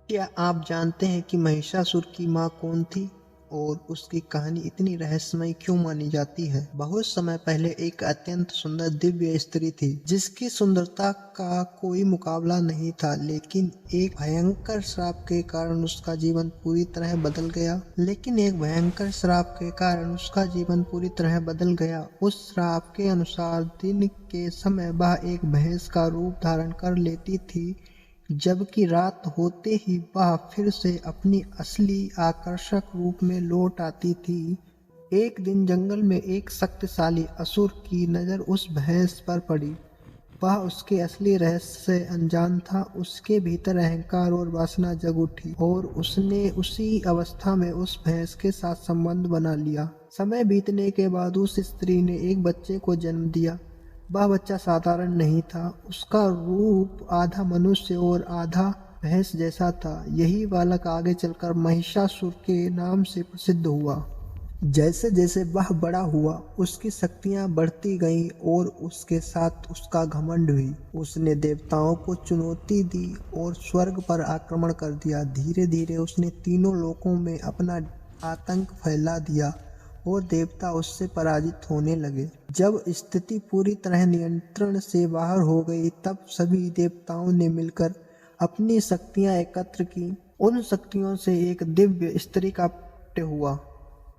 क्या आप जानते हैं कि महिषासुर की माँ कौन थी और उसकी कहानी इतनी रहस्यमय क्यों मानी जाती है? बहुत समय पहले एक अत्यंत सुंदर दिव्य स्त्री थी जिसकी सुंदरता का कोई मुकाबला नहीं था, लेकिन एक भयंकर श्राप के कारण उसका जीवन पूरी तरह बदल गया। उस श्राप के अनुसार दिन के समय वह एक भैंस का रूप धारण कर लेती थी, जबकि रात होते ही वह फिर से अपनी असली आकर्षक रूप में लौट आती थी। एक दिन जंगल में एक शक्तिशाली असुर की नजर उस भैंस पर पड़ी। वह उसके असली रहस्य से अनजान था। उसके भीतर अहंकार और वासना जग उठी और उसने उसी अवस्था में उस भैंस के साथ संबंध बना लिया। समय बीतने के बाद उस स्त्री ने एक बच्चे को जन्म दिया। वह बच्चा साधारण नहीं था। उसका रूप आधा मनुष्य और आधा भैंस जैसा था। यही बालक आगे चलकर महिषासुर के नाम से प्रसिद्ध हुआ। जैसे जैसे वह बड़ा हुआ, उसकी शक्तियां बढ़ती गईं और उसके साथ उसका घमंड भी। उसने देवताओं को चुनौती दी और स्वर्ग पर आक्रमण कर दिया। धीरे धीरे उसने तीनों लोकों में अपना आतंक फैला दिया और देवता उससे पराजित होने लगे। जब स्थिति पूरी तरह नियंत्रण से बाहर हो गई, तब सभी देवताओं ने मिलकर अपनी शक्तियां एकत्र की। उन शक्तियों से एक दिव्य स्त्री का प्रकट हुआ।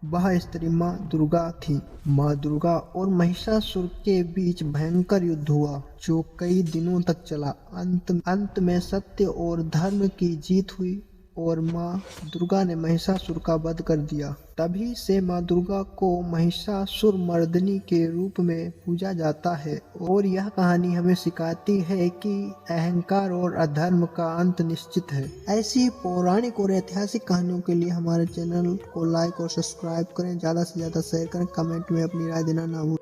वह स्त्री माँ दुर्गा थी। माँ दुर्गा और महिषासुर के बीच भयंकर युद्ध हुआ जो कई दिनों तक चला। अंत में सत्य और धर्म की जीत हुई और माँ दुर्गा ने महिषासुर का वध कर दिया। तभी से माँ दुर्गा को महिषासुर मर्दिनी के रूप में पूजा जाता है और यह कहानी हमें सिखाती है कि अहंकार और अधर्म का अंत निश्चित है। ऐसी पौराणिक और ऐतिहासिक कहानियों के लिए हमारे चैनल को लाइक और सब्सक्राइब करें, ज़्यादा से ज़्यादा शेयर करें, कमेंट में अपनी राय देना ना भूलें।